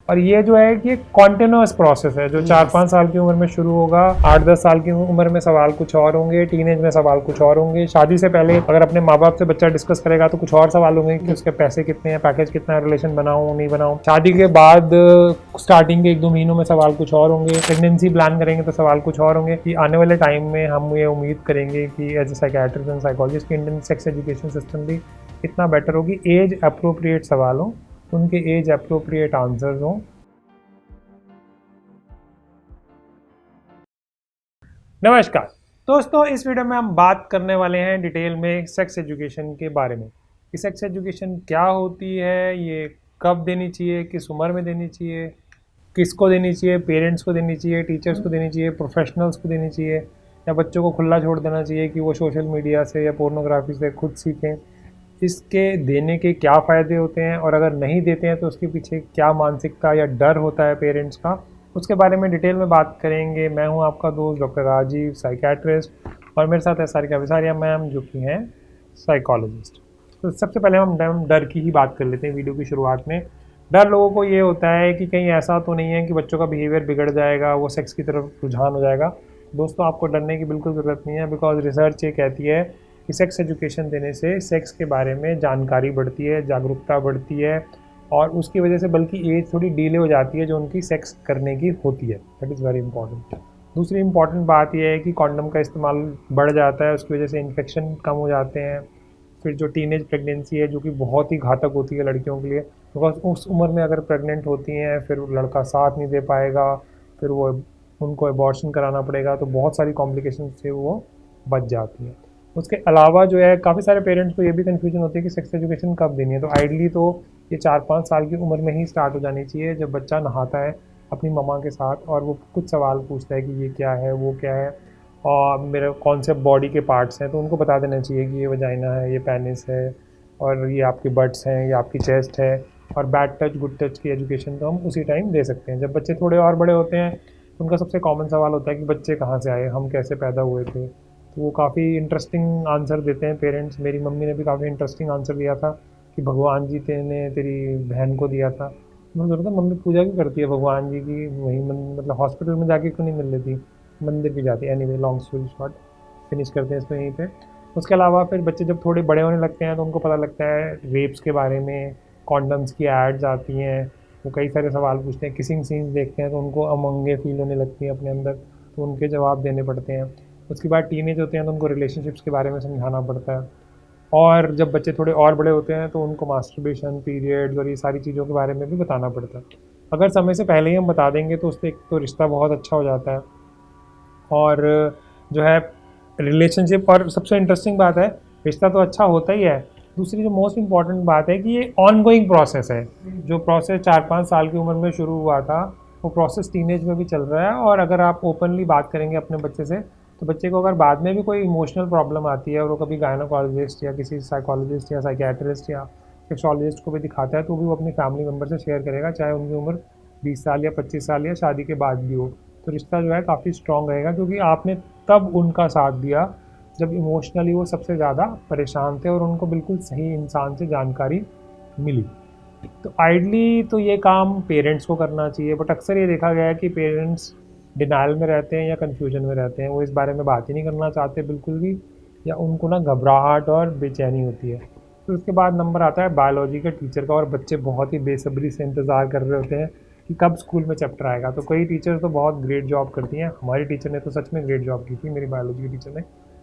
और ये जो है कि कॉन्टिन्यूस प्रोसेस है जो 4-5 साल की उम्र में शुरू होगा, 8-10 साल की उम्र में सवाल कुछ और होंगे, टीनेज में सवाल कुछ और होंगे, शादी से पहले अगर अपने माँ बाप से बच्चा डिस्कस करेगा तो कुछ और सवाल होंगे कि उसके पैसे कितने हैं, पैकेज कितना है, रिलेशन बनाऊं नहीं बनाऊं। शादी के बाद स्टार्टिंग के 1-2 महीनों में सवाल कुछ और होंगे, प्रेगनेंसी प्लान करेंगे तो सवाल कुछ और होंगे। कि आने वाले टाइम में हम ये उम्मीद करेंगे कि as a psychiatrist and psychologist Indian sex education system भी इतना बेटर होगी, एज अप्रोप्रिएट सवाल हो, उनके एज अप्रोप्रिएट आंसर्स हों। नमस्कार दोस्तों, इस वीडियो में हम बात करने वाले हैं डिटेल में सेक्स एजुकेशन के बारे में कि सेक्स एजुकेशन क्या होती है, ये कब देनी चाहिए, किस उम्र में देनी चाहिए, किसको देनी चाहिए, पेरेंट्स को देनी चाहिए, टीचर्स को देनी चाहिए, प्रोफेशनल्स को देनी चाहिए, या बच्चों को खुला छोड़ देना चाहिए कि वो सोशल मीडिया से या पोर्नोग्राफी से खुद सीखें। इसके देने के क्या फ़ायदे होते हैं और अगर नहीं देते हैं तो उसके पीछे क्या मानसिकता या डर होता है पेरेंट्स का, उसके बारे में डिटेल में बात करेंगे। मैं हूं आपका दोस्त डॉक्टर राजीव, साइकियाट्रिस्ट, और मेरे साथ है सारिका विसारिया मैम जो कि हैं साइकोलॉजिस्ट। तो सबसे पहले हम डर की ही बात कर लेते हैं वीडियो की शुरुआत में। डर लोगों को ये होता है कि कहीं ऐसा तो नहीं है कि बच्चों का बिहेवियर बिगड़ जाएगा, वो सेक्स की तरफ रुझान हो जाएगा। दोस्तों, आपको डरने की बिल्कुल ज़रूरत नहीं है, बिकॉज रिसर्च ये कहती है कि सेक्स एजुकेशन देने से सेक्स के बारे में जानकारी बढ़ती है, जागरूकता बढ़ती है, और उसकी वजह से बल्कि एज थोड़ी डिले हो जाती है जो उनकी सेक्स करने की होती है। That is very important. दूसरी इंपॉर्टेंट बात यह है कि कॉन्डम का इस्तेमाल बढ़ जाता है, उसकी वजह से इन्फेक्शन कम हो जाते हैं। फिर जो टीनेज प्रेगनेंसी है जो कि बहुत ही घातक होती है लड़कियों के लिए, बिकॉज उस उम्र में अगर प्रेग्नेंट होती हैं फिर लड़का साथ नहीं दे पाएगा, फिर वो उनको अबॉर्शन कराना पड़ेगा, तो बहुत सारी कॉम्प्लिकेशन से वो बच जाती है। उसके अलावा जो है काफ़ी सारे पेरेंट्स को ये भी कन्फ्यूजन होती है कि सेक्स एजुकेशन कब देनी है। तो आइडली तो ये 4-5 साल की उम्र में ही स्टार्ट हो जानी चाहिए, जब बच्चा नहाता है अपनी मम्मा के साथ और वो कुछ सवाल पूछता है कि ये क्या है, वो क्या है, और मेरे कौन से बॉडी के पार्ट्स हैं, तो उनको बता देना चाहिए कि ये वजाइना है, ये पेनिस है, और ये आपके बट्स हैं, ये आपकी चेस्ट है। और बैड टच गुड टच की एजुकेशन तो हम उसी टाइम दे सकते हैं। जब बच्चे थोड़े और बड़े होते हैं तो उनका सबसे कॉमन सवाल होता है कि बच्चे कहाँ से आए, हम कैसे पैदा हुए थे। तो वो काफ़ी इंटरेस्टिंग आंसर देते हैं पेरेंट्स। मेरी मम्मी ने भी काफ़ी इंटरेस्टिंग आंसर दिया था कि भगवान जी ने तेरी बहन को दिया था। मुझे लगता है मम्मी पूजा भी करती है भगवान जी की, वहीं मतलब हॉस्पिटल में जाके क्यों नहीं मिल लेती, मंदिर भी जाती है। Anyway, long story short, finish करते हैं इसमें यहीं पे। उसके अलावा फिर बच्चे जब थोड़े बड़े होने लगते हैं तो उनको पता लगता है रेप्स के बारे में, कॉन्डम्स की एड्स आती हैं, वो कई सारे सवाल पूछते हैं, किसिंग सीन्स देखते हैं तो उनको अमंगे फील होने लगती है अपने अंदर, तो उनके जवाब देने पड़ते हैं। उसके बाद टीनेज होते हैं तो उनको रिलेशनशिप्स के बारे में समझाना पड़ता है। और जब बच्चे थोड़े और बड़े होते हैं तो उनको मास्टरबेशन, पीरियड्स और ये सारी चीज़ों के बारे में भी बताना पड़ता है। अगर समय से पहले ही हम बता देंगे तो उससे एक तो रिश्ता बहुत अच्छा हो जाता है, और जो है रिलेशनशिप, और सबसे इंटरेस्टिंग बात है रिश्ता तो अच्छा होता ही है, दूसरी जो मोस्ट इम्पॉर्टेंट बात है कि ये ऑन गोइंग प्रोसेस है। जो प्रोसेस 4-5 साल की उम्र में शुरू हुआ था वो प्रोसेस टीनेज में भी चल रहा है। और अगर आप ओपनली बात करेंगे अपने बच्चे से तो बच्चे को अगर बाद में भी कोई इमोशनल प्रॉब्लम आती है और वो कभी गायनोकोलॉजिस्ट या किसी साइकोलॉजिस्ट या साइकियाट्रिस्ट या सेक्सोलॉजिस्ट को भी दिखाता है तो भी वो अपनी फैमिली मेम्बर से शेयर करेगा, चाहे उनकी उम्र 20 साल या 25 साल या शादी के बाद भी हो। तो रिश्ता जो है काफ़ी स्ट्रॉन्ग रहेगा, क्योंकि आपने तब उनका साथ दिया जब इमोशनली वो सबसे ज़्यादा परेशान थे और उनको बिल्कुल सही इंसान से जानकारी मिली। तो आइडली तो ये काम पेरेंट्स को करना चाहिए, बट अक्सर ये देखा गया है कि पेरेंट्स डिनाइल में रहते हैं या कन्फ्यूजन में रहते हैं, वो इस बारे में बात ही नहीं करना चाहते बिल्कुल भी, या उनको ना घबराहट और बेचैनी होती है। फिर उसके बाद नंबर आता है बायोलॉजी के टीचर का, और बच्चे बहुत ही बेसब्री से इंतज़ार कर रहे होते हैं कि कब स्कूल में चैप्टर आएगा। तो कई टीचर्स तो बहुत ग्रेट जॉब करती हैं, हमारी टीचर ने तो सच में ग्रेट जॉब की थी, मेरी बायोलॉजी की टीचर ने।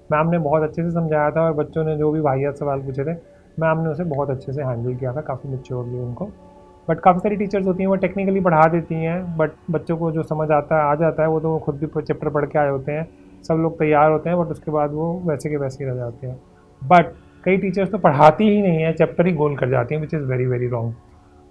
मैम ने बहुत अच्छे से समझाया था और बच्चों ने जो भी वाहियात सवाल पूछे थे मैम ने उसे बहुत अच्छे से हैंडल किया था, काफ़ी मैच्योरली उनको। बट काफ़ी सारी टीचर्स होती हैं वो टेक्निकली पढ़ा देती हैं, बट बच्चों को जो समझ आता है आ जाता है, वो तो वो खुद भी चैप्टर पढ़ के आए होते हैं, सब लोग तैयार होते हैं, बट उसके बाद वो वैसे के वैसे ही रह जाते हैं। बट कई टीचर्स तो पढ़ाती ही नहीं है, चैप्टर ही गोल कर जाती हैं, which is very very wrong.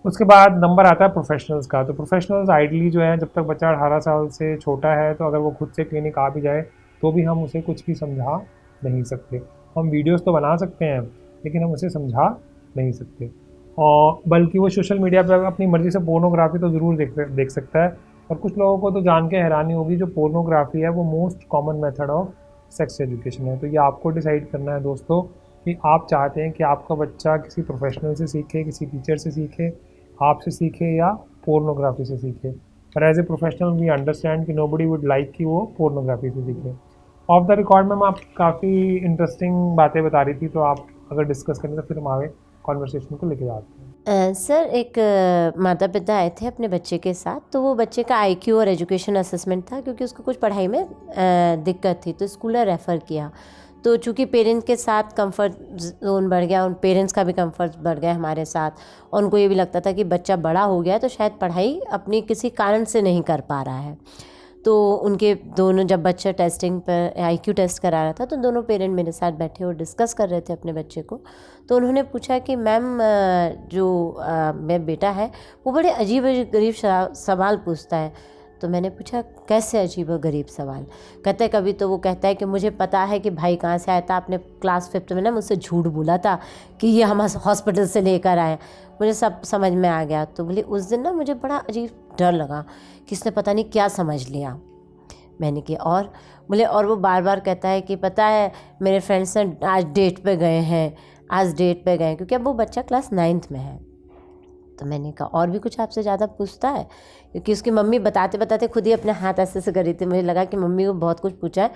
उसके बाद नंबर आता है प्रोफेशनल्स का। तो प्रोफेशनल्स आइडली जो है, जब तक बच्चा 18 साल से छोटा है तो अगर वो खुद से क्लिनिक आ भी जाए तो भी हम उसे कुछ भी समझा नहीं सकते। हम वीडियोस तो बना सकते हैं लेकिन हम उसे समझा नहीं सकते, और बल्कि वो सोशल मीडिया पर अपनी मर्ज़ी से पोर्नोग्राफी तो ज़रूर देख सकता है। और कुछ लोगों को तो जान के हैरानी होगी, जो पोर्नोग्राफी है वो most common method of sex education है। तो ये आपको डिसाइड करना है दोस्तों कि आप चाहते हैं कि आपका बच्चा किसी प्रोफेशनल से सीखे, किसी टीचर से सीखे, आपसे सीखे, या पोर्नोग्राफी से सीखे, पर as a professional we understand कि नोबडी वुड लाइक कि वो पोर्नोग्राफी से सीखे। ऑफ द रिकॉर्ड मैम आप काफ़ी इंटरेस्टिंग बातें बता रही थी, तो आप अगर डिस्कस करें तो फिर हम आगे कॉन्वर्सेशन को लेके जाते हैं। सर एक माता पिता आए थे अपने बच्चे के साथ, तो वो बच्चे का आईक्यू और एजुकेशन असेसमेंट था, क्योंकि उसको कुछ पढ़ाई में दिक्कत थी, तो स्कूल ने रेफ़र किया। तो चूँकि पेरेंट्स के साथ कंफर्ट जोन बढ़ गया, उन पेरेंट्स का भी कंफर्ट बढ़ गया हमारे साथ, और उनको ये भी लगता था कि बच्चा बड़ा हो गया तो शायद पढ़ाई अपनी किसी कारण से नहीं कर पा रहा है। तो उनके दोनों, जब बच्चा टेस्टिंग पर आईक्यू टेस्ट करा रहा था, तो दोनों पेरेंट मेरे साथ बैठे और डिस्कस कर रहे थे अपने बच्चे को। तो उन्होंने पूछा कि मैम जो मेरा बेटा है वो बड़े अजीब गरीब सवाल पूछता है। तो मैंने पूछा कैसे अजीब और गरीब सवाल? कहते कभी तो वो कहता है कि मुझे पता है कि भाई कहाँ से आया था, आपने क्लास 5th में ना मुझसे झूठ बोला था कि ये हम हॉस्पिटल से लेकर आए, मुझे सब समझ में आ गया। तो बोले उस दिन ना मुझे बड़ा अजीब डर लगा कि इसने पता नहीं क्या समझ लिया। मैंने कि और बोले, और वो बार बार कहता है कि पता है मेरे फ्रेंड्स ने आज डेट पे गए हैं, आज डेट पे गए, क्योंकि अब वो बच्चा क्लास 9th में है। तो मैंने कहा और भी कुछ आपसे ज़्यादा पूछता है? क्योंकि उसकी मम्मी बताते बताते खुद ही अपने हाथ ऐसे ऐसे कर रही थी, मुझे लगा कि मम्मी को बहुत कुछ पूछा है।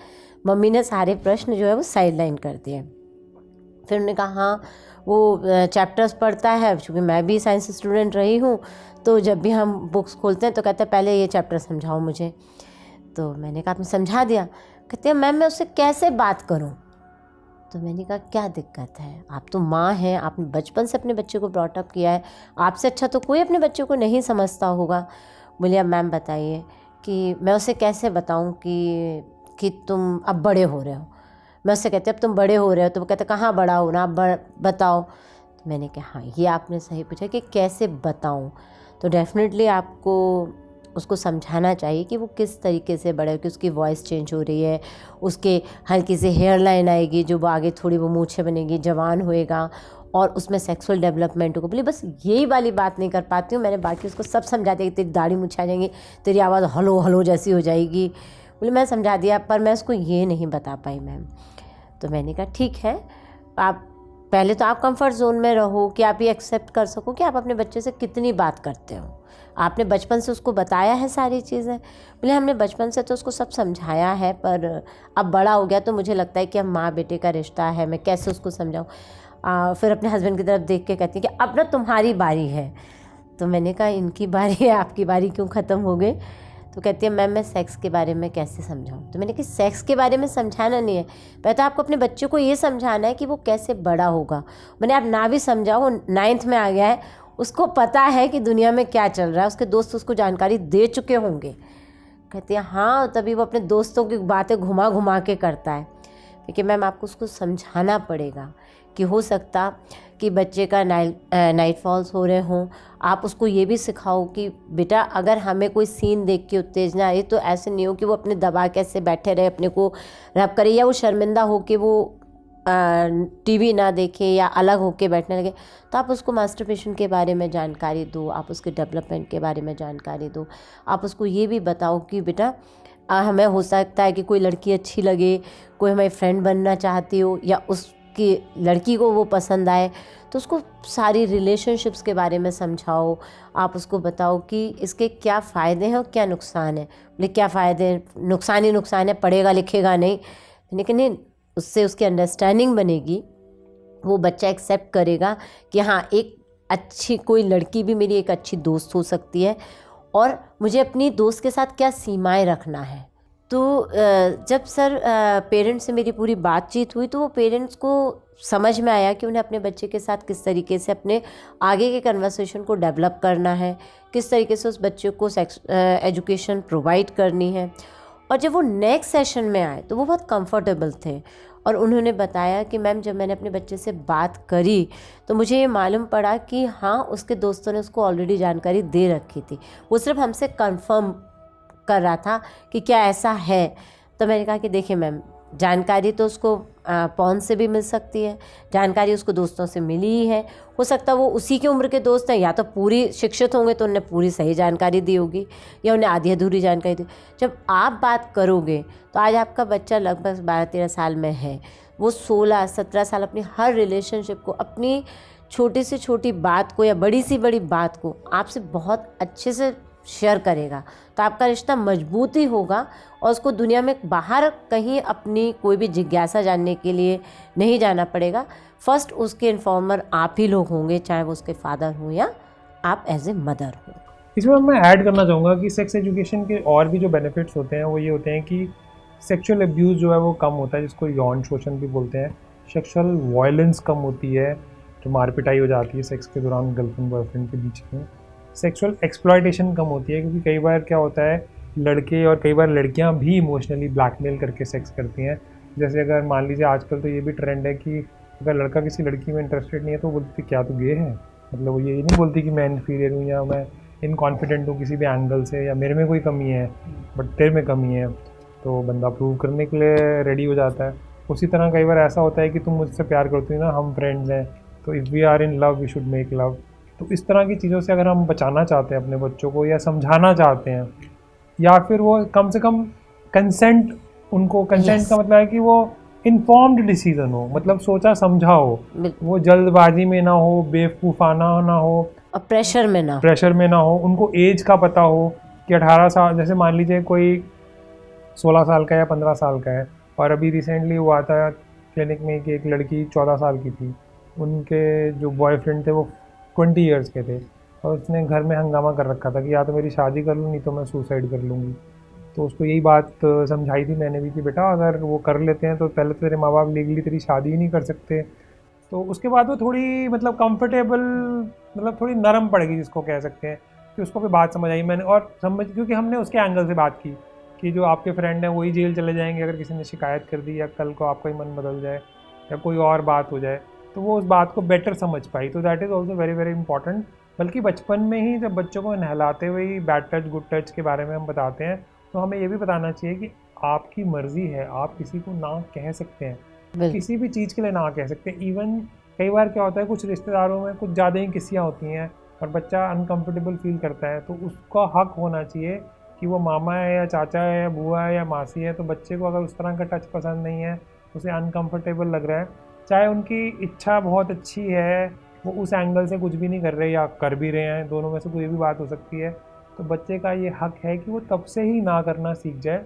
मम्मी ने सारे प्रश्न जो है वो साइड लाइन कर दिए। फिर उन्होंने कहा हाँ वो चैप्टर्स पढ़ता है, क्योंकि मैं भी साइंस स्टूडेंट रही हूँ, तो जब भी हम बुक्स खोलते हैं तो कहते हैं पहले ये चैप्टर समझाओ मुझे। तो मैंने कहा आपने समझा दिया? कहते हैं मैम मैं उससे कैसे बात करूँ? तो मैंने कहा क्या दिक्कत है, आप तो माँ हैं, आपने बचपन से अपने बच्चे को ब्रॉट अप किया है, आपसे अच्छा तो कोई अपने बच्चे को नहीं समझता होगा। बोले अब मैम बताइए कि मैं उसे कैसे बताऊँ कि तुम अब बड़े हो रहे हो। मैं उससे कहती अब तुम बड़े हो रहे हो, तो वो कहते कहाँ बड़ा होना, अब बताओ। तो मैंने कहा हाँ ये आपने सही पूछा कि कैसे बताऊँ। तो डेफिनेटली आपको उसको समझाना चाहिए कि वो किस तरीके से बड़े हो, कि उसकी वॉइस चेंज हो रही है, उसके हल्की सी हेयर लाइन आएगी, जो आगे थोड़ी वो मूंछें बनेगी, जवान होएगा, और उसमें सेक्सुअल डेवलपमेंट होगा। बोले बस यही वाली बात नहीं कर पाती हूँ, मैंने बाकी उसको सब समझा दिया कि तेरी दाढ़ी मूंछें आ जाएंगी, तेरी आवाज़ हलो हलो जैसी हो जाएगी। बोले मैं समझा दिया, पर मैं उसको ये नहीं बता पाई मैम। तो मैंने कहा ठीक है, आप पहले तो आप कंफर्ट जोन में रहो कि आप ये एक्सेप्ट कर सको कि आप अपने बच्चे से कितनी बात करते हो। आपने बचपन से उसको बताया है सारी चीज़ें? बोले हमने बचपन से तो उसको सब समझाया है, पर अब बड़ा हो गया तो मुझे लगता है कि अब माँ बेटे का रिश्ता है, मैं कैसे उसको समझाऊँ। फिर अपने हस्बैंड की तरफ देख के कहती है कि अब ना तुम्हारी बारी है। तो मैंने कहा इनकी बारी है, आपकी बारी क्यों ख़त्म हो गई? तो कहती है मैम मैं सेक्स के बारे में कैसे समझाऊँ? तो मैंने कहा सेक्स के बारे में समझाना नहीं है, पहले तो आपको अपने बच्चे को ये समझाना है कि वो कैसे बड़ा होगा। मैंने आप ना भी समझाओ, वो 9th में आ गया है, उसको पता है कि दुनिया में क्या चल रहा है, उसके दोस्त उसको जानकारी दे चुके होंगे। कहती है हाँ, तभी वो अपने दोस्तों की बातें घुमा घुमा के करता है। क्योंकि मैम आपको उसको समझाना पड़ेगा कि हो सकता कि बच्चे का नाइट फॉल्स हो रहे हों। आप उसको ये भी सिखाओ कि बेटा अगर हमें कोई सीन देख के उत्तेजना आई तो ऐसे नहीं हो कि वो अपने दबा के ऐसे बैठे रहे, अपने को रब करे, या वो शर्मिंदा हो के वो टीवी ना देखे या अलग होके बैठने लगे। तो आप उसको मास्टरबेशन के बारे में जानकारी दो, आप उसके डेवलपमेंट के बारे में जानकारी दो। आप उसको ये भी बताओ कि बेटा हमें हो सकता है कि कोई लड़की अच्छी लगे, कोई हमारी फ्रेंड बनना चाहती हो, या उसकी लड़की को वो पसंद आए, तो उसको सारी रिलेशनशिप्स के बारे में समझाओ। आप उसको बताओ कि इसके क्या फ़ायदे हैं और क्या नुकसान है। बोले क्या फ़ायदे, नुकसान ही नुकसान है, पढ़ेगा लिखेगा नहीं। लेकिन नहीं, उससे उसकी अंडरस्टैंडिंग बनेगी, वो बच्चा एक्सेप्ट करेगा कि हाँ एक अच्छी कोई लड़की भी मेरी एक अच्छी दोस्त हो सकती है, और मुझे अपनी दोस्त के साथ क्या सीमाएं रखना है। तो जब सर पेरेंट्स से मेरी पूरी बातचीत हुई, तो वो पेरेंट्स को समझ में आया कि उन्हें अपने बच्चे के साथ किस तरीके से अपने आगे के कन्वर्सेशन को डेवलप करना है, किस तरीके से उस बच्चे को एजुकेशन प्रोवाइड करनी है। और जब वो नेक्स्ट सेशन में आए तो वो बहुत कंफर्टेबल थे, और उन्होंने बताया कि मैम जब मैंने अपने बच्चे से बात करी तो मुझे ये मालूम पड़ा कि हाँ उसके दोस्तों ने उसको ऑलरेडी जानकारी दे रखी थी, वो सिर्फ हमसे कंफर्म कर रहा था कि क्या ऐसा है। तो मैंने कहा कि देखिए मैम, जानकारी तो उसको पॉन से भी मिल सकती है, जानकारी उसको दोस्तों से मिली ही है। हो सकता है वो उसी की उम्र के दोस्त हैं, या तो पूरी शिक्षित होंगे तो उन्हें पूरी सही जानकारी दी होगी, या उन्हें आधी अधूरी जानकारी दी। जब आप बात करोगे तो आज आपका बच्चा लगभग 12-13 साल में है, वो 16-17 साल अपनी हर रिलेशनशिप को, अपनी छोटी से छोटी बात को या बड़ी सी बड़ी बात को आपसे बहुत अच्छे से शेयर करेगा, तो आपका रिश्ता मजबूत ही होगा और उसको दुनिया में बाहर कहीं अपनी कोई भी जिज्ञासा जानने के लिए नहीं जाना पड़ेगा। फर्स्ट उसके इन्फॉर्मर आप ही लोग होंगे, चाहे वो उसके फादर हो या आप एज ए मदर हो। इसमें मैं ऐड करना चाहूँगा कि सेक्स एजुकेशन के और भी जो बेनिफिट्स होते हैं वो ये होते हैं कि सेक्सुअल अब्यूज़ जो है वो कम होता है, जिसको यौन शोषण भी बोलते हैं। सेक्सुअल वायलेंस कम होती है, जो मार पिटाई हो जाती है सेक्स के दौरान गर्लफ्रेंड बॉयफ्रेंड के बीच में। सेक्सुअल एक्सप्लॉयटेशन कम होती है, क्योंकि कई बार क्या होता है लड़के और कई बार लड़कियां भी इमोशनली ब्लैकमेल करके सेक्स करती हैं। जैसे अगर मान लीजिए आजकल तो ये भी ट्रेंड है कि अगर लड़का किसी लड़की में इंटरेस्टेड नहीं है तो बोलती क्या तू गे है, मतलब वो ये नहीं बोलती कि मैं इन्फीरियर हूँ या मैं इनकॉन्फिडेंट हूँ किसी भी एंगल से या मेरे में कोई कमी है बट तेरे में कमी है, तो बंदा प्रूव करने के लिए रेडी हो जाता है। उसी तरह कई बार ऐसा होता है कि तुम मुझसे प्यार करती हो ना, हम फ्रेंड्स हैं, तो if we are in love we should make love. तो इस तरह की चीज़ों से अगर हम बचाना चाहते हैं अपने बच्चों को या समझाना चाहते हैं, या फिर वो कम से कम कंसेंट, उनको कंसेंट Yes. का मतलब है कि वो इन्फॉर्म्ड डिसीजन हो, मतलब सोचा समझा हो, वो जल्दबाजी में ना हो, बेवकूफ़ाना ना हो और प्रेशर में ना हो। उनको एज का पता हो कि 18 साल, जैसे मान लीजिए कोई 16 साल का या 15 साल का है और अभी रिसेंटली हुआ था क्लिनिक में कि एक लड़की 14 साल की थी, उनके जो बॉयफ्रेंड थे वो 20 इयर्स के थे और उसने घर में हंगामा कर रखा था कि या तो मेरी शादी कर लूँ नहीं तो मैं सुसाइड कर लूँगी। तो उसको यही बात समझाई थी मैंने भी कि बेटा अगर वो कर लेते हैं तो पहले तो तेरे माँ बाप लीगली तेरी शादी ही नहीं कर सकते। तो उसके बाद वो थोड़ी मतलब कंफर्टेबल, मतलब थोड़ी नरम पड़ गई जिसको कह सकते हैं, कि उसको भी बात समझ आई मैंने और समझ, क्योंकि हमने उसके एंगल से बात की कि जो आपके फ्रेंड हैं वही जेल चले जाएंगे अगर किसी ने शिकायत कर दी या कल को आपका ही मन बदल जाए या कोई और बात हो जाए, तो वो उस बात को बेटर समझ पाई। तो that is also very very important. बल्कि बचपन में ही जब बच्चों को नहलाते हुए ही बैड टच गुड टच के बारे में हम बताते हैं, तो हमें ये भी बताना चाहिए कि आपकी मर्ज़ी है, आप किसी को ना कह सकते हैं, किसी भी चीज़ के लिए ना कह सकते हैं। इवन कई बार क्या होता है कुछ रिश्तेदारों में कुछ ज़्यादा ही किस्सियाँ होती हैं और बच्चा अनकंफर्टेबल फील करता है, तो उसका हक होना चाहिए कि वो मामा है या चाचा है या बुआ है या मासी है, तो बच्चे को अगर उस तरह का टच पसंद नहीं है, उसे अनकंफर्टेबल लग रहा है, चाहे उनकी इच्छा बहुत अच्छी है, वो उस एंगल से कुछ भी नहीं कर रहे या कर भी रहे हैं, दोनों में से कोई भी बात हो सकती है, तो बच्चे का ये हक है कि वो तब से ही ना करना सीख जाए।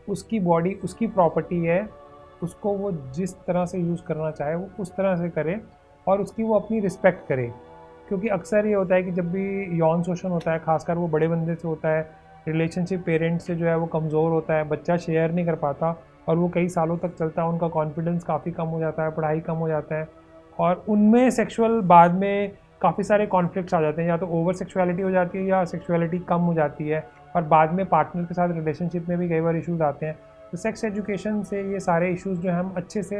उसकी बॉडी उसकी प्रॉपर्टी है, उसको वो जिस तरह से यूज़ करना चाहे वो उस तरह से करे और उसकी वो अपनी रिस्पेक्ट करे। क्योंकि अक्सर ये होता है कि जब भी यौन शोषण होता है, खासकर वो बड़े बंदे से होता है, रिलेशनशिप पेरेंट्स से जो है वो कमज़ोर होता है, बच्चा शेयर नहीं कर पाता और वो कई सालों तक चलता है, उनका कॉन्फिडेंस काफ़ी कम हो जाता है, पढ़ाई कम हो जाता है और उनमें सेक्सुअल बाद में काफ़ी सारे कॉन्फ्लिक्ट्स आ जाते हैं, या तो ओवर सेक्सुअलिटी हो जाती है या सेक्सुअलिटी कम हो जाती है और बाद में पार्टनर के साथ रिलेशनशिप में भी कई बार इश्यूज़ आते हैं। तो सेक्स एजुकेशन से ये सारे इश्यूज़ जो है हम अच्छे से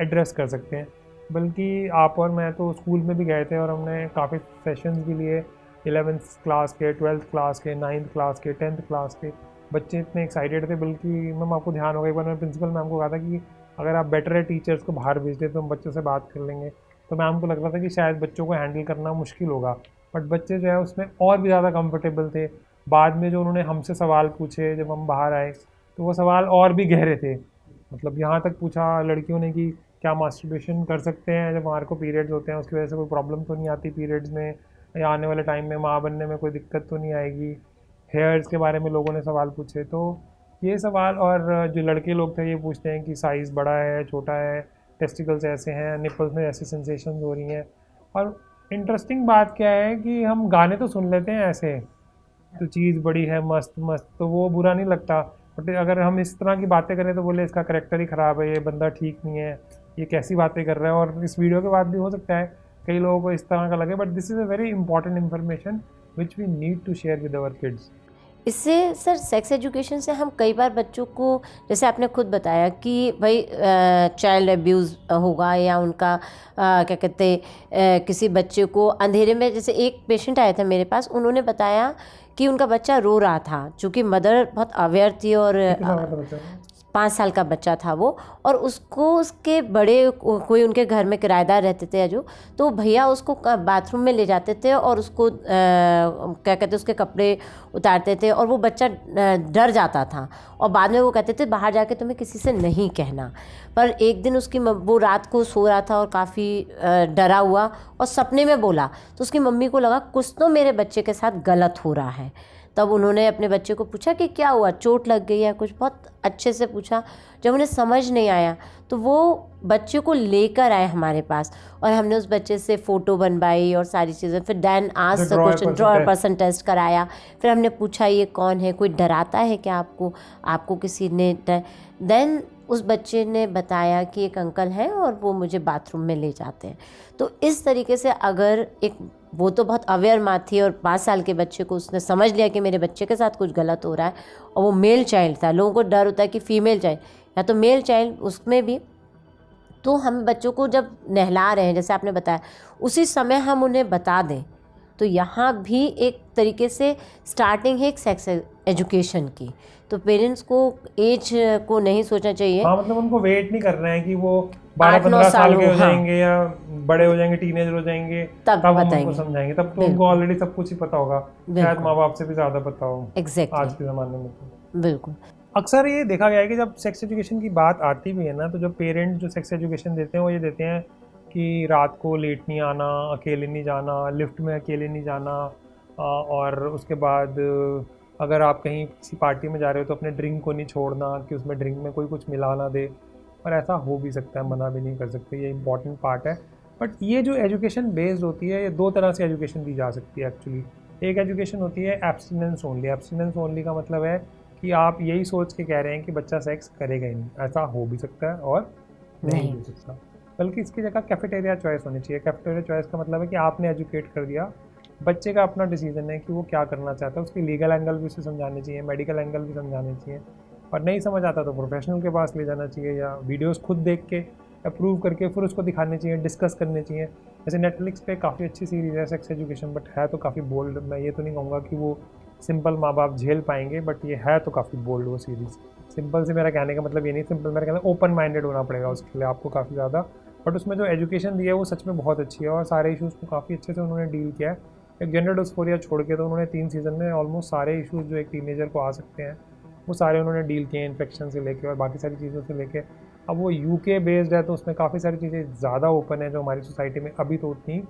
एड्रेस कर सकते हैं। बल्कि आप और मैं तो स्कूल में भी गए थे और हमने काफ़ी सेशंस भी लिए, 11th क्लास के, 12th क्लास के, 9th क्लास के, 10th क्लास के बच्चे इतने एक्साइटेड थे। बल्कि मैम आपको ध्यान होगा एक बार मैंने प्रिंसिपल मैम को कहा था कि अगर आप बेटर है टीचर्स को बाहर भेज दें तो हम बच्चों से बात कर लेंगे, तो मैम को लग रहा था कि शायद बच्चों को हैंडल करना मुश्किल होगा, बट बच्चे जो है उसमें और भी ज़्यादा कंफर्टेबल थे। बाद में जो उन्होंने हमसे सवाल पूछे जब हम बाहर आए, तो वो सवाल और भी गहरे थे, मतलब यहाँ तक पूछा लड़कियों ने कि क्या मास्टरबेशन कर सकते हैं जब हमारे को पीरियड्स होते हैं, उसकी वजह से कोई प्रॉब्लम तो नहीं आती पीरियड्स में, या आने वाले टाइम में माँ बनने में कोई दिक्कत तो नहीं आएगी। हेयर्स के बारे में लोगों ने सवाल पूछे, तो ये सवाल, और जो लड़के लोग थे ये पूछते हैं कि साइज़ बड़ा है छोटा है, टेस्टिकल्स ऐसे हैं, निपल्स में ऐसी सेंसेशंस हो रही हैं। और इंटरेस्टिंग बात क्या है कि हम गाने तो सुन लेते हैं ऐसे, तो चीज़ बड़ी है मस्त मस्त, तो वो बुरा नहीं लगता, बट अगर हम इस तरह की बातें करें तो बोले इसका करैक्टर ही ख़राब है, ये बंदा ठीक नहीं है, ये कैसी बातें कर रहा है। और इस वीडियो के बाद भी हो सकता है कई लोगों को इस तरह का लगे, but this is a very important information which we need to share with our kids. इससे सर सेक्स एजुकेशन से हम कई बार बच्चों को, जैसे आपने खुद बताया कि भाई चाइल्ड अब्यूज़ होगा या उनका क्या कहते किसी बच्चे को अंधेरे में, जैसे एक पेशेंट आया था मेरे पास, उन्होंने बताया कि उनका बच्चा रो रहा था, चूँकि मदर बहुत अवेयर थी और 5 साल का बच्चा था वो, और उसको उसके बड़े कोई उनके घर में किराएदार रहते थे जो, तो भैया उसको बाथरूम में ले जाते थे और उसको क्या कहते उसके कपड़े उतारते थे, और वो बच्चा डर जाता था, और बाद में वो कहते थे बाहर जाके तुम्हें किसी से नहीं कहना। पर एक दिन उसकी वो रात को सो रहा था और काफ़ी डरा हुआ, और सपने में बोला, तो उसकी मम्मी को लगा कुछ तो मेरे बच्चे के साथ गलत हो रहा है। तब उन्होंने अपने बच्चे को पूछा कि क्या हुआ, चोट लग गई है, कुछ बहुत अच्छे से पूछा। जब उन्हें समझ नहीं आया तो वो बच्चे को लेकर आए हमारे पास, और हमने उस बच्चे से फ़ोटो बनवाई और सारी चीज़ें। फिर देन आज क्वेश्चन ड्रॉअर पर्सन टेस्ट कराया। फिर हमने पूछा ये कौन है, कोई डराता है क्या आपको किसी ने देन उस बच्चे ने बताया कि एक अंकल हैं और वो मुझे बाथरूम में ले जाते हैं। तो इस तरीके से अगर वो तो बहुत अवेयर माँ थी, और 5 साल के बच्चे को उसने समझ लिया कि मेरे बच्चे के साथ कुछ गलत हो रहा है, और वो मेल चाइल्ड था। लोगों को डर होता है कि फ़ीमेल चाइल्ड या तो मेल चाइल्ड, उसमें भी तो हम बच्चों को जब नहला रहे हैं जैसे आपने बताया, उसी समय हम उन्हें बता दें, तो यहाँ भी एक तरीके से स्टार्टिंग है एक सेक्स एजुकेशन की। तो पेरेंट्स को एज को नहीं सोचना चाहिए। हाँ, मतलब उनको वेट नहीं करना है कि वो 12-15 साल के हो जाएंगे या बड़े हो जाएंगे, टीनेजर हो जाएंगे, तब हम उनको समझाएंगे। तब तो उनको ऑलरेडी सब कुछ ही पता होगा, शायद माँ बाप से भी ज़्यादा पता हो आज के ज़माने में। बिल्कुल। अक्सर ये देखा गया है कि जब सेक्स एजुकेशन की बात आती भी है ना, तो जो पेरेंट्स जो सेक्स एजुकेशन देते हैं वो ये देते हैं कि रात को लेट नहीं आना, अकेले नहीं जाना, लिफ्ट में अकेले नहीं जाना, और उसके बाद अगर आप कहीं किसी पार्टी में जा रहे हो तो अपने ड्रिंक को नहीं छोड़ना कि उसमें ड्रिंक में कोई कुछ मिला ना दे। और ऐसा हो भी सकता है, मना भी नहीं कर सकते, ये इंपॉर्टेंट पार्ट है। बट ये जो एजुकेशन बेस्ड होती है, ये 2 तरह से एजुकेशन दी जा सकती है एक्चुअली। एक एजुकेशन होती है एब्सटिनेंस ओनली। एब्सटिनेंस ओनली का मतलब है कि आप यही सोच के कह रहे हैं कि बच्चा सेक्स करेगा ही नहीं। ऐसा हो भी सकता है और नहीं हो सकता, बल्कि इसकी जगह कैफेटेरिया चॉइस होनी चाहिए। कैफेटेरिया चॉइस का मतलब है कि आपने एजुकेट कर दिया, बच्चे का अपना डिसीजन है कि वो क्या करना चाहता है। उसकी लीगल एंगल भी उसे समझाने चाहिए, मेडिकल एंगल भी समझाने चाहिए, और नहीं समझ आता तो प्रोफेशनल के पास ले जाना चाहिए, या वीडियोस खुद देख के अप्रूव करके फिर उसको दिखाने चाहिए, डिस्कस करने चाहिए। जैसे नेटफ्लिक्स पे काफ़ी अच्छी सीरीज़ है सेक्स एजुकेशन, बट है तो काफ़ी बोल्ड। मैं ये तो नहीं कहूँगा कि वो सिंपल माँ बाप झेल पाएंगे, बट ये है तो काफ़ी बोल्ड वो सीरीज़। सिंपल से मेरा कहने का मतलब ये नहीं, सिंपल मेरा कहना ओपन माइंडेड होना पड़ेगा उसके लिए आपको काफ़ी ज़्यादा। बट उसमें जो एजुकेशन दी है वो सच में बहुत अच्छी है, और सारे इशूज़ को काफ़ी अच्छे से उन्होंने डील किया है। एक जेंडर डिस्फोरिया छोड़ के तो उन्होंने 3 सीज़न में ऑलमोस्ट सारे इशूज़ जो एक टीनेजर को आ सकते हैं वो सारे उन्होंने डील किए हैं, इन्फेक्शन से लेके और बाकी सारी चीज़ों से लेके। अब वो यूके बेस्ड है तो उसमें काफ़ी सारी चीज़ें ज़्यादा ओपन है जो हमारी सोसाइटी में अभी तो उतनी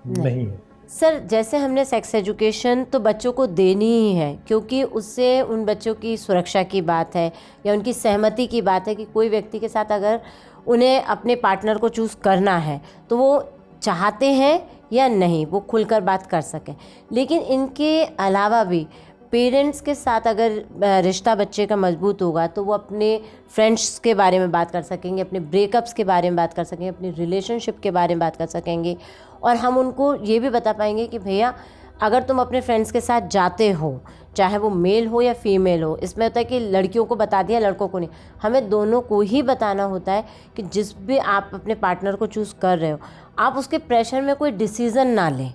नहीं है। सर, जैसे हमने सेक्स एजुकेशन तो बच्चों को देनी ही है, क्योंकि उससे उन बच्चों की सुरक्षा की बात है या उनकी सहमति की बात है कि कोई व्यक्ति के साथ अगर उन्हें अपने पार्टनर को चूज़ करना है तो वो चाहते हैं या नहीं, वो खुलकर बात कर सकें। लेकिन इनके अलावा भी पेरेंट्स के साथ अगर रिश्ता बच्चे का मजबूत होगा तो वो अपने फ्रेंड्स के बारे में बात कर सकेंगे, अपने ब्रेकअप्स के बारे में बात कर सकेंगे, अपनी रिलेशनशिप के बारे में बात कर सकेंगे। और हम उनको ये भी बता पाएंगे कि भैया अगर तुम अपने फ्रेंड्स के साथ जाते हो, चाहे वो मेल हो या फीमेल हो, इसमें होता है कि लड़कियों को बता दिया लड़कों को नहीं, हमें दोनों को ही बताना होता है कि जिस भी आप अपने पार्टनर को चूज़ कर रहे हो आप उसके प्रेशर में कोई डिसीज़न ना लें।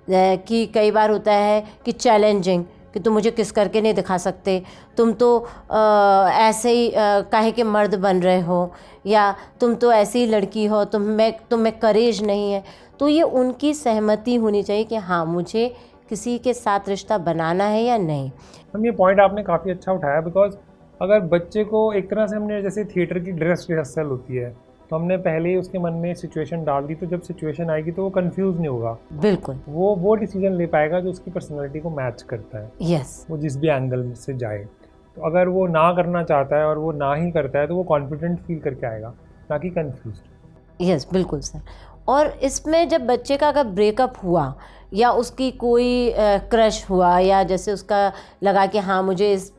कि कई बार होता है कि चैलेंजिंग कि तुम मुझे किस करके नहीं दिखा सकते, तुम तो ऐसे ही काहे के मर्द बन रहे हो, या तुम तो ऐसी लड़की हो, तुम में करेज नहीं है। तो ये उनकी सहमति होनी चाहिए कि हाँ मुझे किसी के साथ रिश्ता बनाना है या नहीं। हम ये पॉइंट आपने काफ़ी अच्छा उठाया, बिकॉज अगर बच्चे को एक तरह से हमने जैसे थिएटर की ड्रेस रिहर्सल होती है तो हमने पहले ही उसके मन में सिचुएशन डाल दी, तो जब सिचुएशन आएगी तो वो कंफ्यूज नहीं होगा। बिल्कुल, वो डिसीजन ले पाएगा जो उसकी पर्सनालिटी को मैच करता है। यस, वो जिस भी एंगल से जाए। तो अगर वो ना करना चाहता है और वो ना ही करता है तो वो कॉन्फिडेंट फील करके आएगा, ना कि कंफ्यूज्ड। यस, बिल्कुल सर। और इसमें जब बच्चे का अगर ब्रेकअप हुआ या उसकी कोई क्रश हुआ, या जैसे उसका लगा कि हाँ मुझे इस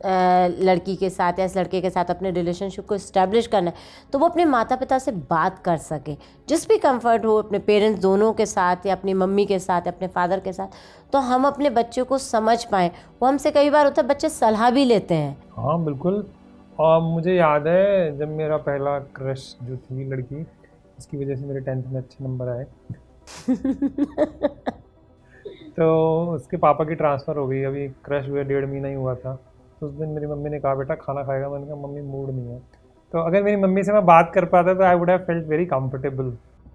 लड़की के साथ या इस लड़के के साथ अपने रिलेशनशिप को इस्टेब्लिश करना है, तो वो अपने माता पिता से बात कर सके, जिस भी कंफर्ट हो, अपने पेरेंट्स दोनों के साथ या अपनी मम्मी के साथ या अपने फादर के साथ, तो हम अपने बच्चे को समझ पाएँ। वो हमसे कई बार होता है बच्चे सलाह भी लेते हैं। हाँ बिल्कुल। और मुझे याद है जब मेरा पहला क्रश जो थी लड़की, इसकी वजह से मेरे 10th में अच्छे नंबर आए तो उसके पापा की ट्रांसफ़र हो गई। अभी क्रश हुए 1.5 महीना ही हुआ था। तो उस दिन मेरी मम्मी ने कहा बेटा खाना खाएगा? मैंने कहा मम्मी मूड नहीं है। तो अगर मेरी मम्मी से मैं बात कर पाता तो I would have felt very comfortable.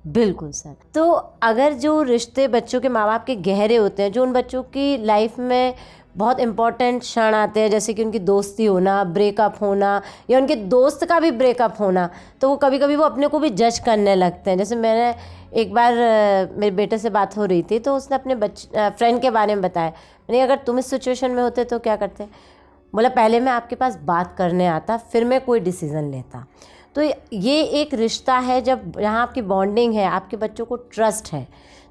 बिल्कुल सर। तो अगर जो रिश्ते बच्चों के माँ बाप के गहरे होते हैं, जो उन बच्चों की लाइफ में बहुत इंपॉर्टेंट क्षण आते हैं, जैसे कि उनकी दोस्ती होना, ब्रेकअप होना, या उनके दोस्त का भी ब्रेकअप होना, तो वो कभी कभी वो अपने को भी जज करने लगते हैं। जैसे मैंने एक बार मेरे बेटे से बात हो रही थी, तो उसने अपने फ्रेंड के बारे में बताया। मैंने अगर तुम इस सिचुएशन में होते तो क्या करते? बोला पहले मैं आपके पास बात करने आता, फिर मैं कोई डिसीज़न लेता। तो ये एक रिश्ता है जब यहाँ आपकी बॉन्डिंग है, आपके बच्चों को ट्रस्ट है,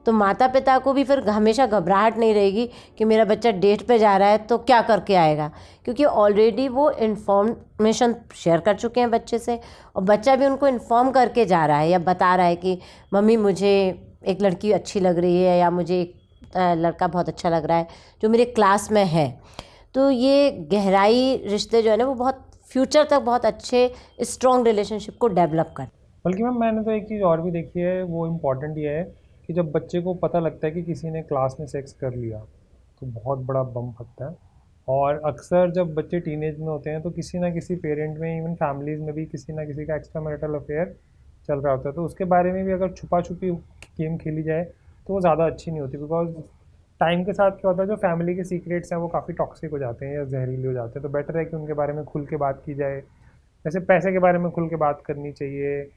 तो माता पिता को भी फिर हमेशा घबराहट नहीं रहेगी कि मेरा बच्चा डेट पे जा रहा है तो क्या करके आएगा, क्योंकि ऑलरेडी वो इन्फॉर्मेशन शेयर कर चुके हैं बच्चे से, और बच्चा भी उनको इन्फॉर्म करके जा रहा है या बता रहा है कि मम्मी मुझे एक लड़की अच्छी लग रही है, या मुझे एक लड़का बहुत अच्छा लग रहा है जो मेरे क्लास में है। तो ये गहराई रिश्ते जो है ना, वो बहुत फ्यूचर तक बहुत अच्छे स्ट्रॉन्ग रिलेशनशिप को डेवलप कर। बल्कि मैम मैंने तो एक चीज़ और भी देखी है, वो इम्पॉर्टेंट ये है कि जब बच्चे को पता लगता है कि किसी ने क्लास में सेक्स कर लिया तो बहुत बड़ा बम फटता है। और अक्सर जब बच्चे टीनेज में होते हैं तो किसी ना किसी पेरेंट में, इवन फैमिलीज़ में भी किसी ना किसी का एक्स्ट्रा मैरिटल अफेयर चल रहा होता है। तो उसके बारे में भी अगर छुपा छुपी गेम खेली जाए तो वो ज़्यादा अच्छी नहीं होती, बिकॉज टाइम के साथ क्या होता है, जो फैमिली के सीक्रेट्स हैं वो काफ़ी टॉक्सिक हो जाते हैं या जहरीले हो जाते हैं। तो बेटर है कि उनके बारे में खुल के बात की जाए। जैसे पैसे के बारे में खुल के बात करनी चाहिए,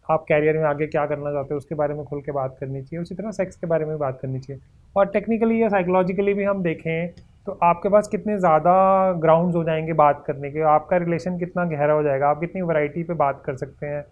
आप कैरियर में आगे क्या करना चाहते हो उसके बारे में खुल के बात करनी चाहिए, उसी तरह सेक्स के बारे में बात करनी चाहिए। और टेक्निकली या साइकोलॉजिकली भी हम देखें तो आपके पास कितने ज़्यादा ग्राउंड्स हो जाएंगे बात करने के, आपका रिलेशन कितना गहरा हो जाएगा, आप कितनी वैरायटी पे बात कर सकते हैं।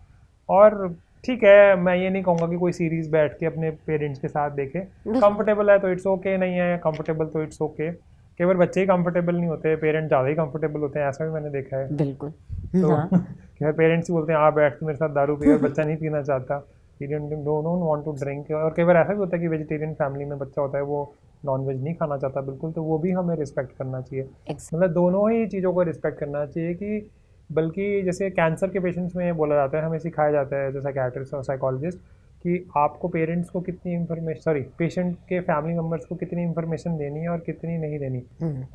और ठीक है, मैं ये नहीं कहूँगा कि कोई सीरीज़ बैठ के अपने पेरेंट्स के साथ देखे, कंफर्टेबल है तो इट्स ओके, नहीं है कंफर्टेबल तो इट्स ओके। केवल बच्चे ही कंफर्टेबल नहीं होते, पेरेंट्स ज़्यादा ही कंफर्टेबल होते हैं, ऐसा भी मैंने देखा है। बिल्कुल। तो हाँ। खैर पेरेंट्स ही बोलते हैं आप बैठ के मेरे साथ दारू पी, और बच्चा नहीं पीना चाहता, डोंट वांट टू ड्रिंक। और कई बार ऐसा भी होता है कि वेजिटेरियन फैमिली में बच्चा होता है, वो नॉन वेज नहीं खाना चाहता बिल्कुल, तो वो भी हमें रिस्पेक्ट करना चाहिए। मतलब दोनों ही चीज़ों को रिस्पेक्ट करना चाहिए। कि बल्कि जैसे कैंसर के पेशेंट्स में ये बोला जाता है, हमें सिखाया जाता है जो साइकियाट्रिस्ट और साइकोलॉजिस्ट, कि आपको पेरेंट्स को कितनी इन्फॉर्मेशन, सॉरी पेशेंट के फैमिली मेम्बर्स को कितनी इन्फॉर्मेशन देनी है और कितनी नहीं देनी।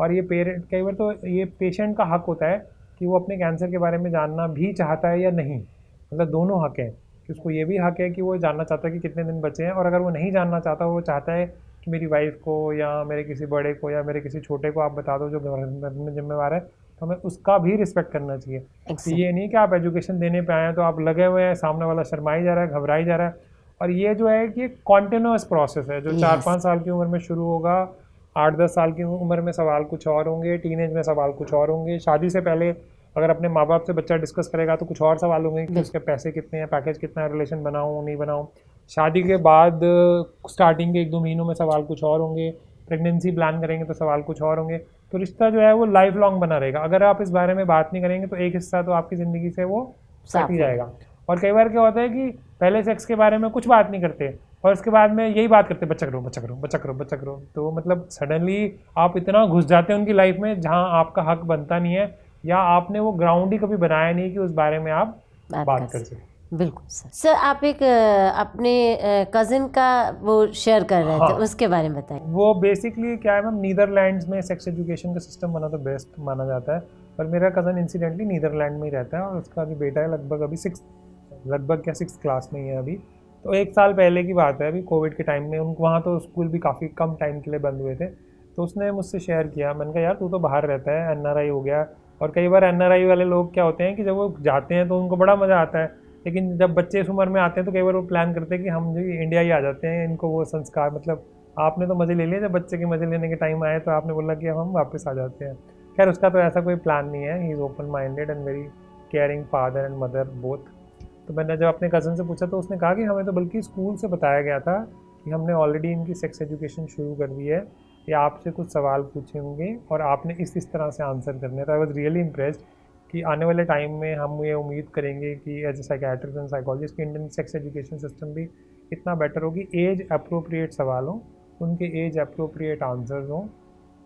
और ये पेरेंट, कई बार तो ये पेशेंट का हक होता है कि वो अपने कैंसर के बारे में जानना भी चाहता है या नहीं। मतलब दोनों हक हैं कि उसको ये भी हक है कि वो जानना चाहता है कि कितने दिन बचे हैं, और अगर वो नहीं जानना चाहता, वो चाहता है कि मेरी वाइफ को या मेरे किसी बड़े को या मेरे किसी छोटे को आप बता दो जो घर में जिम्मेवार है, तो हमें उसका भी रिस्पेक्ट करना चाहिए। तो ये नहीं कि आप एजुकेशन देने पे आए हैं तो आप लगे हुए हैं, सामने वाला शर्माई जा रहा है, घबराई जा रहा है। और ये जो है कि कॉन्टिन्यूस प्रोसेस है, जो 4-5 साल की उम्र में शुरू होगा, 8-10 साल की उम्र में सवाल कुछ और होंगे, टीनेज में सवाल कुछ और होंगे, शादी से पहले अगर अपने माँ बाप से बच्चा डिस्कस करेगा तो कुछ और सवाल होंगे कि उसके पैसे कितने हैं, पैकेज कितना है, रिलेशन बनाऊँ नहीं बनाऊँ। शादी के बाद स्टार्टिंग के 1-2 महीनों में सवाल कुछ और होंगे, प्रेगनेंसी प्लान करेंगे तो सवाल कुछ और होंगे। तो रिश्ता जो है वो लाइफ लॉन्ग बना रहेगा। अगर आप इस बारे में बात नहीं करेंगे तो एक हिस्सा तो आपकी ज़िंदगी से वो कट ही जाएगा। और कई बार क्या होता है कि पहले सेक्स के बारे में कुछ बात नहीं करते और उसके बाद में यही बात करते, बच्चा करो बच्चा करो बच्चा करो बच्चा करो। तो मतलब सडनली आप इतना घुस जाते हैं उनकी लाइफ में जहाँ आपका हक बनता नहीं है, या आपने वो ग्राउंड ही कभी बनाया नहीं कि उस बारे में आप बात कर सकें। बिल्कुल सर आप एक अपने कज़िन का वो शेयर कर रहे थे, उसके बारे में बताएं। वो बेसिकली क्या है मैम, नीदरलैंड्स में सेक्स एजुकेशन का सिस्टम बना तो बेस्ट माना जाता है। पर मेरा कज़न इंसिडेंटली नीदरलैंड में ही रहता है और उसका अभी बेटा है, लगभग 6th क्लास में ही है अभी। तो 1 साल पहले की बात है, अभी कोविड के टाइम में उनको वहाँ तो स्कूल भी काफ़ी कम टाइम के लिए बंद हुए थे। तो उसने मुझसे शेयर किया, मैंने कहा यार तू तो बाहर रहता है, NRI हो गया। और कई बार NRI वाले लोग क्या होते हैं कि जब वो जाते हैं तो उनको बड़ा मज़ा आता है, लेकिन जब बच्चे इस उम्र में आते हैं तो कई बार वो प्लान करते हैं कि हम जो इंडिया ही आ जाते हैं, इनको वो संस्कार, मतलब आपने तो मज़े ले लिए, जब बच्चे के मज़े लेने के टाइम आए तो आपने बोला कि अब हम वापस आ जाते हैं। खैर उसका तो ऐसा कोई प्लान नहीं है, he is open minded and very caring father and mother both. तो मैंने जब अपने कज़न से पूछा तो उसने कहा कि हमें तो बल्कि स्कूल से बताया गया था कि हमने ऑलरेडी इनकी सेक्स एजुकेशन शुरू कर दी है, या आपसे कुछ सवाल पूछे होंगे और आपने इस तरह से आंसर करने। तो आई वॉज रियली इम्प्रेस्ड कि आने वाले टाइम में हम ये उम्मीद करेंगे कि as a psychiatrist and psychologist की इंडियन सेक्स एजुकेशन सिस्टम भी इतना बेटर होगी, एज अप्रोप्रिएट सवाल हों, उनके एज अप्रोप्रिएट आंसर्स हों।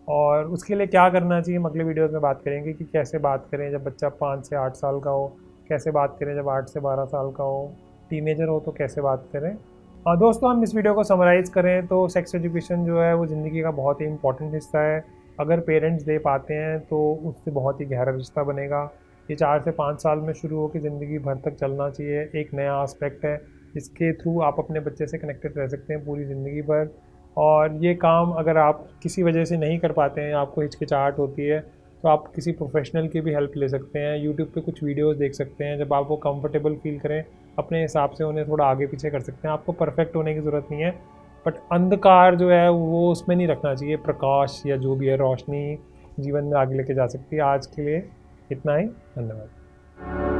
और उसके लिए क्या करना चाहिए, अगले वीडियोज़ में बात करेंगे कि कैसे बात करें जब बच्चा 5 से 8 साल का हो, कैसे बात करें जब 8 से 12 साल का हो, टीनेजर हो तो कैसे बात करें। और दोस्तों हम इस वीडियो को समराइज़ करें तो सेक्स एजुकेशन जो है वो ज़िंदगी का बहुत ही इंपॉर्टेंट हिस्सा है। अगर पेरेंट्स दे पाते हैं तो उससे बहुत ही गहरा रिश्ता बनेगा। ये 4 से 5 साल में शुरू होकर ज़िंदगी भर तक चलना चाहिए। एक नया एस्पेक्ट है, इसके थ्रू आप अपने बच्चे से कनेक्टेड रह सकते हैं पूरी ज़िंदगी भर। और ये काम अगर आप किसी वजह से नहीं कर पाते हैं, आपको हिचकिचाहट होती है, तो आप किसी प्रोफेशनल की भी हेल्प ले सकते हैं। यूट्यूब पे कुछ वीडियोस देख सकते हैं, जब आप वो कंफर्टेबल फील करें अपने हिसाब से उन्हें थोड़ा आगे पीछे कर सकते हैं। आपको परफेक्ट होने की ज़रूरत नहीं है, बट अंधकार जो है वो उसमें नहीं रखना चाहिए। प्रकाश या जो भी है, रोशनी जीवन में आगे लेके जा सकती है। आज के लिए इतना ही, धन्यवाद।